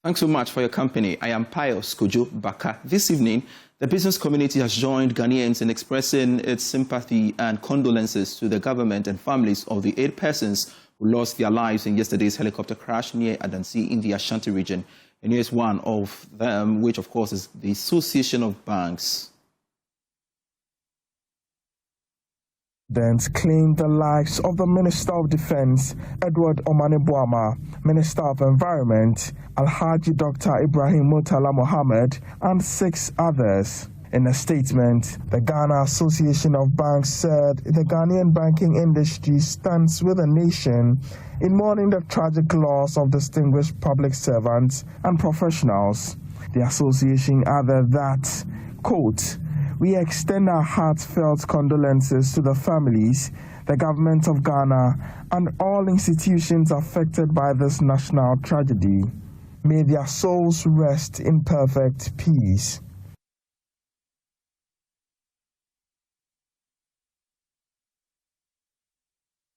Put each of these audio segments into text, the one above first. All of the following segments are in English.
Thanks so much for your company. I am Pius Kojo Baka. This evening, the business community has joined Ghanaians in expressing its sympathy and condolences to the government and families of the 8 persons who lost their lives in yesterday's helicopter crash near Adansi in the Ashanti region. And here's one of them, which of course is the Association of Banks. Claimed the lives of the Minister of Defense, Edward Omane-Boamah, Minister of Environment, Alhaji Dr. Ibrahim Murtala Mohammed, and 6 others. In a statement, the Ghana Association of Banks said the Ghanaian banking industry stands with the nation in mourning the tragic loss of distinguished public servants and professionals. The association added that, quote, "We extend our heartfelt condolences to the families, the government of Ghana, and all institutions affected by this national tragedy. May their souls rest in perfect peace."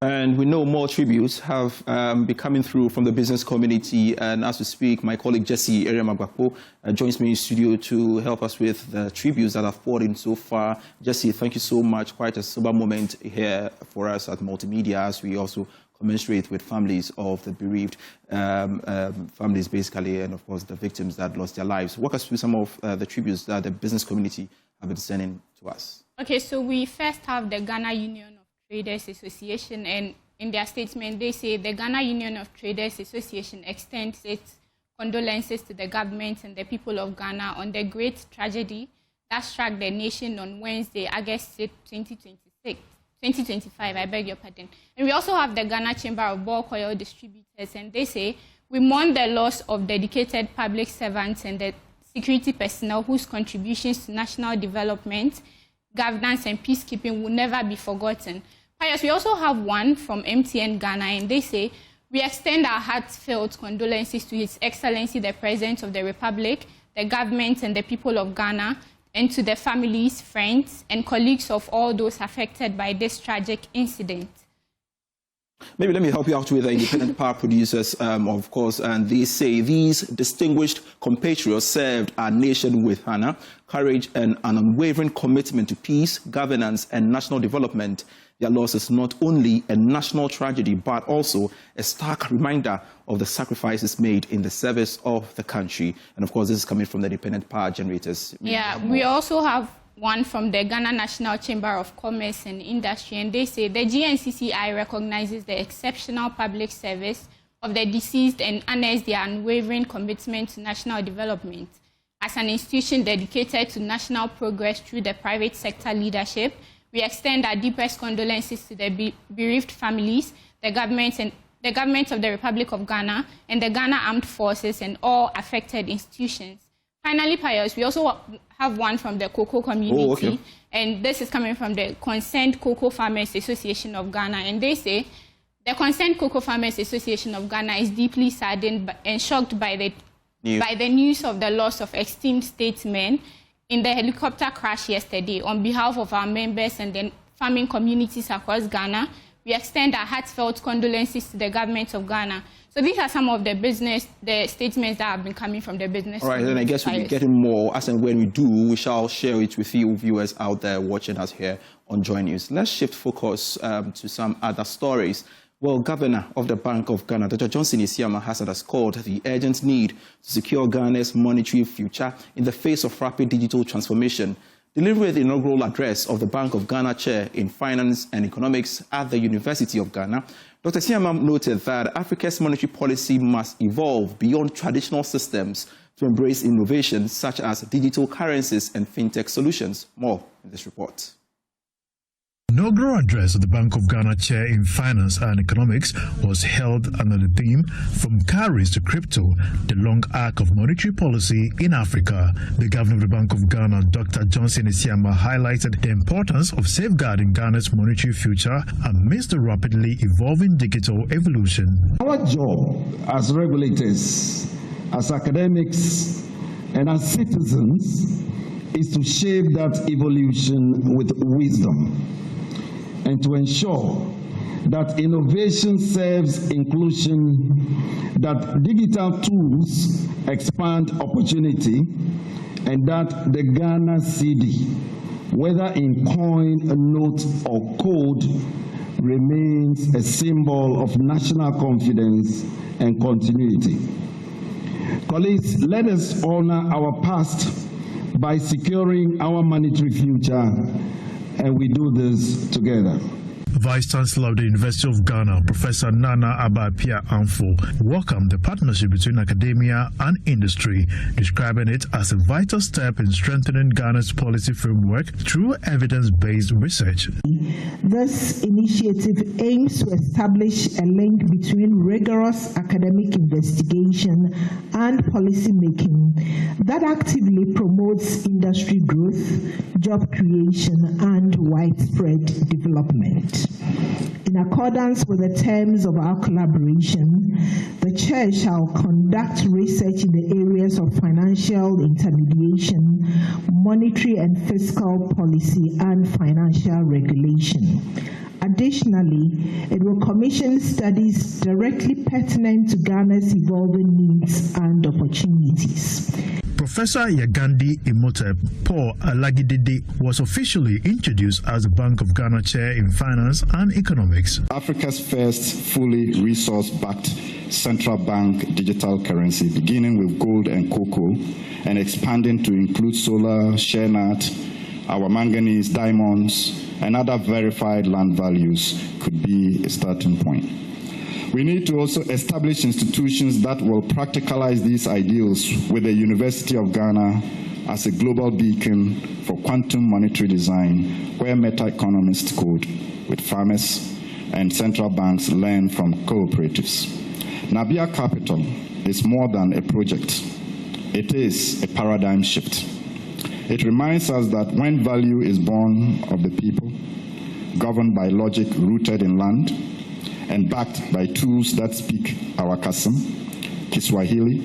And we know more tributes have been coming through from the business community. And as we speak, my colleague Jesse Eriamagwapo joins me in studio to help us with the tributes that have poured in so far. Jesse, thank you so much. Quite a sober moment here for us at Multimedia as we also commiserate with families of the bereaved families, basically, and of course the victims that lost their lives. Walk us through some of the tributes that the business community have been sending to us. Okay, so we first have the Ghana Union of Traders Association, and in their statement they say the Ghana Union of Traders Association extends its condolences to the government and the people of Ghana on the great tragedy that struck the nation on Wednesday, August 6, 2025, I beg your pardon. And we also have the Ghana Chamber of Bulk Oil Distributors, and they say, "We mourn the loss of dedicated public servants and the security personnel whose contributions to national development, governance and peacekeeping will never be forgotten." Pius, we also have one from MTN Ghana, and they say, "We extend our heartfelt condolences to His Excellency the President of the Republic, the government and the people of Ghana, and to the families, friends and colleagues of all those affected by this tragic incident." Maybe let me help you out with the independent power producers, of course, and they say these distinguished compatriots served our nation with honor, courage, and an unwavering commitment to peace, governance, and national development. Their loss is not only a national tragedy, but also a stark reminder of the sacrifices made in the service of the country. And of course, this is coming from the independent power generators. Yeah, we also have one from the Ghana National Chamber of Commerce and Industry, and they say the GNCCI recognizes the exceptional public service of the deceased and honors their unwavering commitment to national development. As an institution dedicated to national progress through the private sector leadership, we extend our deepest condolences to the bereaved families, the government of the Republic of Ghana, and the Ghana Armed Forces and all affected institutions. Finally, Pius, we also have one from the cocoa community, and this is coming from the Concerned Cocoa Farmers Association of Ghana, and they say, "The Concerned Cocoa Farmers Association of Ghana is deeply saddened and shocked by the news of the loss of esteemed statesmen in the helicopter crash yesterday. On behalf of our members and the farming communities across Ghana, we extend our heartfelt condolences to the government of Ghana." So these are some of the statements that have been coming from the business. All right, then I guess we'll be getting more. As and when we do, we shall share it with you viewers out there watching us here on Joy News. Let's shift focus to some other stories. Well, Governor of the Bank of Ghana, Dr. Johnson Isiama, has underscored the urgent need to secure Ghana's monetary future in the face of rapid digital transformation. Delivering the inaugural address of the Bank of Ghana Chair in Finance and Economics at the University of Ghana, Dr. Isiama noted that Africa's monetary policy must evolve beyond traditional systems to embrace innovations such as digital currencies and fintech solutions. More in this report. Inaugural address of the Bank of Ghana Chair in Finance and Economics was held under the theme "From Cowries to Crypto, the Long Arc of Monetary Policy in Africa." The Governor of the Bank of Ghana, Dr. Johnson Isiama, highlighted the importance of safeguarding Ghana's monetary future amidst the rapidly evolving digital evolution. Our job as regulators, as academics, and as citizens is to shape that evolution with wisdom and to ensure that innovation serves inclusion, that digital tools expand opportunity, and that the Ghana cedi, whether in coin, note, or code, remains a symbol of national confidence and continuity. Colleagues, let us honor our past by securing our monetary future, and we do this together. Vice Chancellor of the University of Ghana, Professor Nana Abapia Amfo, welcomed the partnership between academia and industry, describing it as a vital step in strengthening Ghana's policy framework through evidence-based research. This initiative aims to establish a link between rigorous academic investigation and policy making that actively promotes industry growth, job creation, and widespread development. In accordance with the terms of our collaboration, the Church shall conduct research in the areas of financial intermediation, monetary and fiscal policy, and financial regulation. Additionally, it will commission studies directly pertinent to Ghana's evolving needs and opportunities. Professor Yagandi Imotep Paul Alagidede was officially introduced as the Bank of Ghana Chair in Finance and Economics. Africa's first fully resource-backed central bank digital currency, beginning with gold and cocoa and expanding to include solar, share nut, our manganese, diamonds, and other verified land values could be a starting point. We need to also establish institutions that will practicalize these ideals, with the University of Ghana as a global beacon for quantum monetary design, where meta-economists code with farmers and central banks learn from cooperatives. Nabia Capital is more than a project. It is a paradigm shift. It reminds us that when value is born of the people, governed by logic rooted in land, and backed by tools that speak our Kasam, Kiswahili,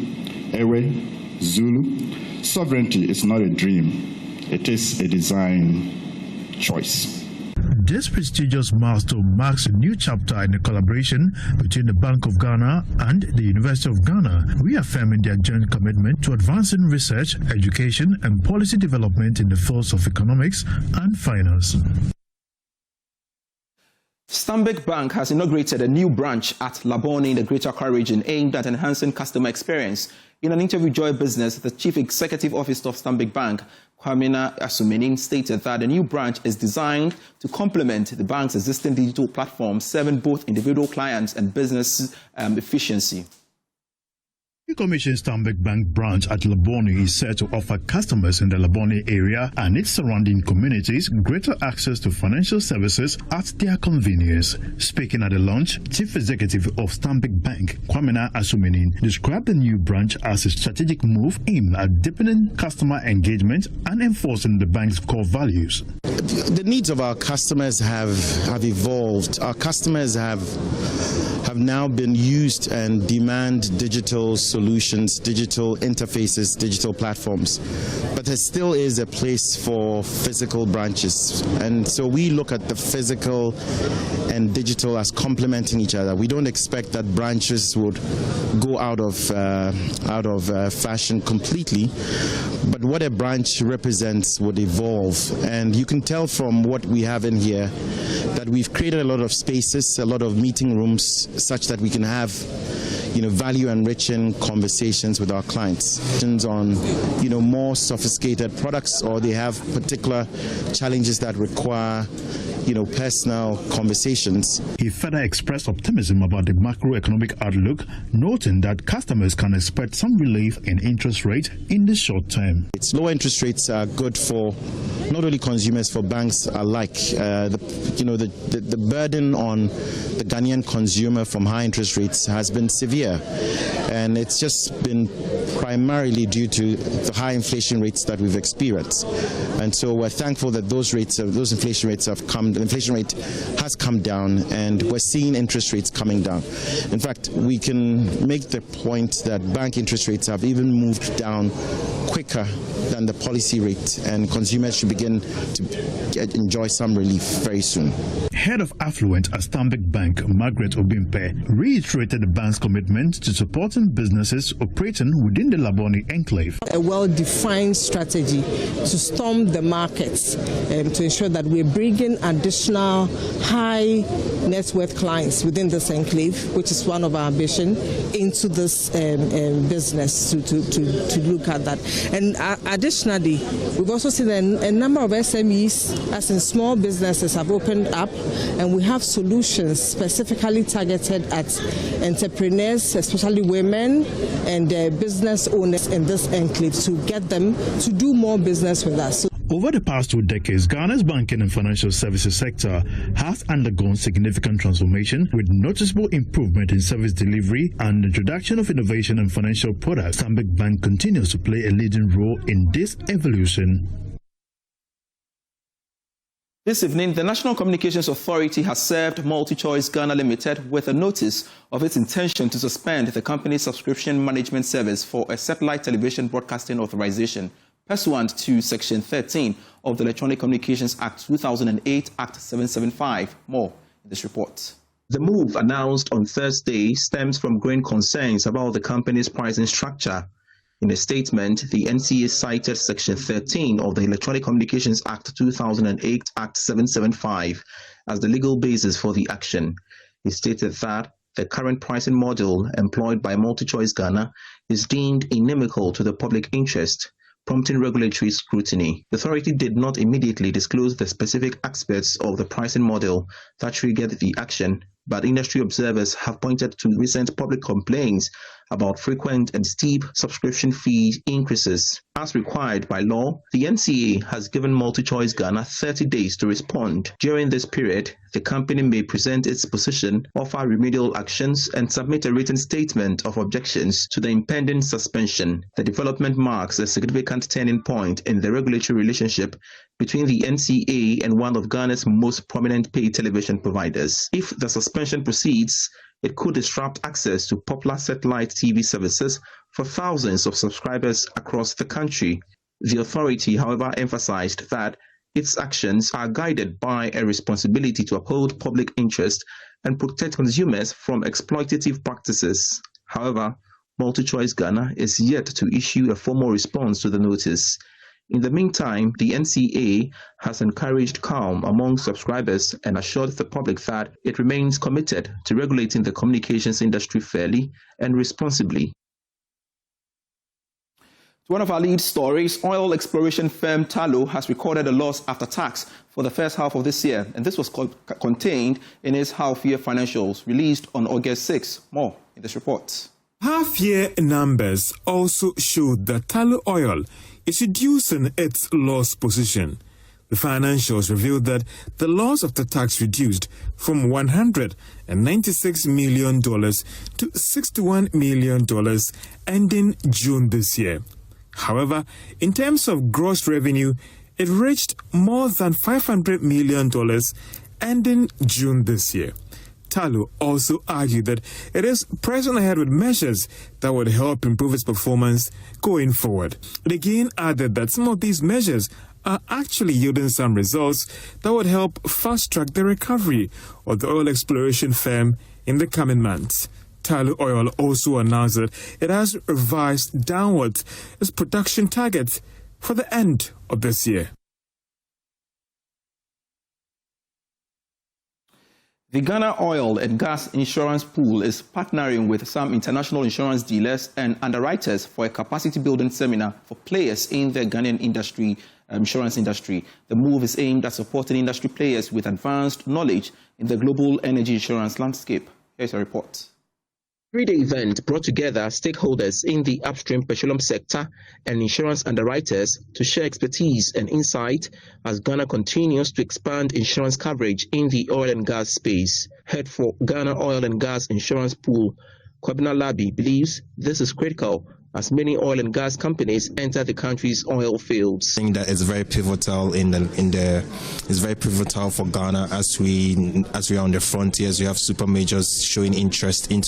Ewe, Zulu, sovereignty is not a dream. It is a design choice. This prestigious milestone marks a new chapter in the collaboration between the Bank of Ghana and the University of Ghana, reaffirming their joint commitment to advancing research, education, and policy development in the fields of economics and finance. Stanbic Bank has inaugurated a new branch at Labone in the Greater Accra region aimed at enhancing customer experience. In an interview with Joy Business, the Chief Executive Officer of Stanbic Bank, Kwamina Asumenin, stated that the new branch is designed to complement the bank's existing digital platform, serving both individual clients and business efficiency. The commissioned Stanbic Bank branch at Labone is set to offer customers in the Labone area and its surrounding communities greater access to financial services at their convenience. Speaking at the launch, Chief Executive of Stanbic Bank, Kwamina Asumenin, described the new branch as a strategic move aimed at deepening customer engagement and enforcing the bank's core values. The needs of our customers have evolved. Our customers have now been used and demand digital solutions, digital interfaces, digital platforms. But there still is a place for physical branches. And so we look at the physical and digital as complementing each other. We don't expect that branches would go out of fashion completely. But what a branch represents would evolve. And you can tell from what we have in here that we've created a lot of spaces, a lot of meeting rooms, such that we can have, value-enriching conversations with our clients on, more sophisticated products, or they have particular challenges that require, personal conversations. He further expressed optimism about the macroeconomic outlook, noting that customers can expect some relief in interest rate in the short term. Low interest rates are good for not only consumers, for banks alike. The burden on the Ghanaian consumer from high interest rates has been severe, and it's just been primarily due to the high inflation rates that we've experienced. And so we're thankful that those inflation rates have come. The inflation rate has come down, and we're seeing interest rates coming down. In fact, we can make the point that bank interest rates have even moved down quickly quicker than the policy rate, and consumers should begin to enjoy some relief very soon. Head of Affluent at Stanbic Bank, Margaret Obimpe, reiterated the bank's commitment to supporting businesses operating within the Labone enclave. A well-defined strategy to storm the markets to ensure that we're bringing additional high net worth clients within this enclave, which is one of our ambition, into this business to look at that. And additionally, we've also seen a number of SMEs, as in small businesses, have opened up, and we have solutions specifically targeted at entrepreneurs, especially women and business owners in this enclave, to get them to do more business with us. Over the past 2 decades, Ghana's banking and financial services sector has undergone significant transformation with noticeable improvement in service delivery and introduction of innovation and financial products. Stanbic Bank continues to play a leading role in this evolution. This evening, the National Communications Authority has served MultiChoice Ghana Limited with a notice of its intention to suspend the company's subscription management service for a satellite television broadcasting authorization, pursuant to Section 13 of the Electronic Communications Act 2008, Act 775. More in this report. The move, announced on Thursday, stems from growing concerns about the company's pricing structure. In a statement, the NCA cited Section 13 of the Electronic Communications Act 2008, Act 775 as the legal basis for the action. It stated that the current pricing model employed by MultiChoice Ghana is deemed inimical to the public interest, prompting regulatory scrutiny. The authority did not immediately disclose the specific aspects of the pricing model that triggered the action, but industry observers have pointed to recent public complaints about frequent and steep subscription fee increases. As required by law, the NCA has given MultiChoice Ghana 30 days to respond. During this period, the company may present its position, offer remedial actions, and submit a written statement of objections to the impending suspension. The development marks a significant turning point in the regulatory relationship between the NCA and one of Ghana's most prominent paid television providers. If the suspension proceeds, it could disrupt access to popular satellite TV services for thousands of subscribers across the country. The authority, however, emphasized that its actions are guided by a responsibility to uphold public interest and protect consumers from exploitative practices. However, MultiChoice Ghana is yet to issue a formal response to the notice. In the meantime, the NCA has encouraged calm among subscribers and assured the public that it remains committed to regulating the communications industry fairly and responsibly. To one of our lead stories, oil exploration firm Tullow has recorded a loss after tax for the first half of this year, and this was contained in its half-year financials released on August 6. More in this report. Half-year numbers also showed that Tullow Oil is reducing its loss position. The financials revealed that the loss after tax reduced from $196 million to $61 million ending June this year. However, in terms of gross revenue, it reached more than $500 million ending June this year. Tullow also argued that it is pressing ahead with measures that would help improve its performance going forward. It again added that some of these measures are actually yielding some results that would help fast-track the recovery of the oil exploration firm in the coming months. Tullow Oil also announced that it has revised downwards its production target for the end of this year. The Ghana Oil and Gas Insurance Pool is partnering with some international insurance dealers and underwriters for a capacity-building seminar for players in the Ghanaian insurance industry. The move is aimed at supporting industry players with advanced knowledge in the global energy insurance landscape. Here's a report. The event brought together stakeholders in the upstream petroleum sector and insurance underwriters to share expertise and insight as Ghana continues to expand insurance coverage in the oil and gas space. Head for Ghana Oil and Gas Insurance Pool, Kwabena Labi, believes this is critical as many oil and gas companies enter the country's oil fields. I think that it's very pivotal it's very pivotal for Ghana as we are on the frontiers. We have super majors showing interest in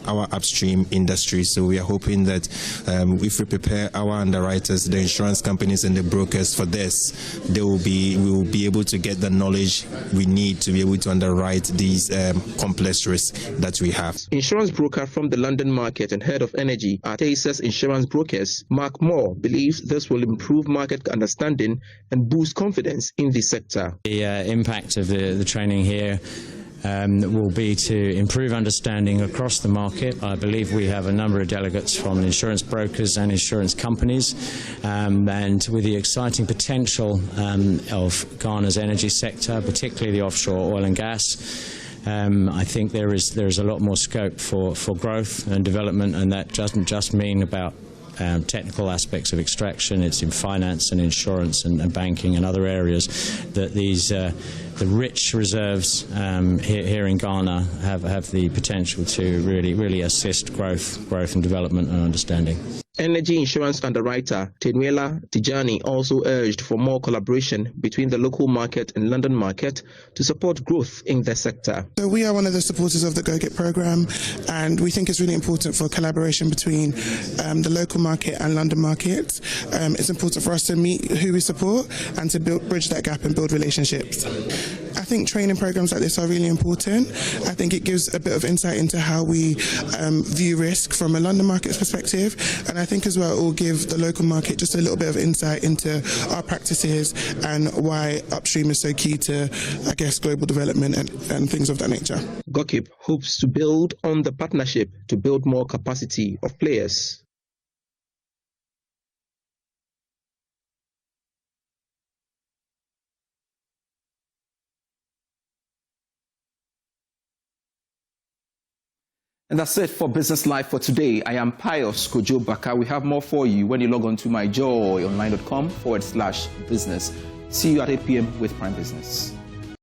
our upstream industry. So we are hoping that if we prepare our underwriters, the insurance companies and the brokers for this, we will be able to get the knowledge we need to be able to underwrite these complex risks that we have. Insurance broker from the London market and head of energy at Aces Insurance Brokers, Mark Moore, believes this will improve market understanding and boost confidence in the sector. The impact of the training here will be to improve understanding across the market. I believe we have a number of delegates from insurance brokers and insurance companies, and with the exciting potential of Ghana's energy sector, particularly the offshore oil and gas, I think there is a lot more scope for growth and development, and that doesn't just mean about technical aspects of extraction. It's in finance and insurance and banking and other areas that the rich reserves here in Ghana have the potential to really assist growth and development and understanding. Energy insurance underwriter Tenuela Tijani also urged for more collaboration between the local market and London market to support growth in the sector. So we are one of the supporters of the Go Get programme, and we think it's really important for collaboration between the local market and London market. It's important for us to meet who we support and to bridge that gap and build relationships. I think training programs like this are really important. I think it gives a bit of insight into how we view risk from a London market's perspective, and I think as well it will give the local market just a little bit of insight into our practices and why upstream is so key to, I guess, global development and things of that nature. GOKIP hopes to build on the partnership to build more capacity of players. And that's it for Business Live for today. I am Pius Kojo Baka. We have more for you when you log on to myjoyonline.com/business. See you at 8 p.m. with Prime Business.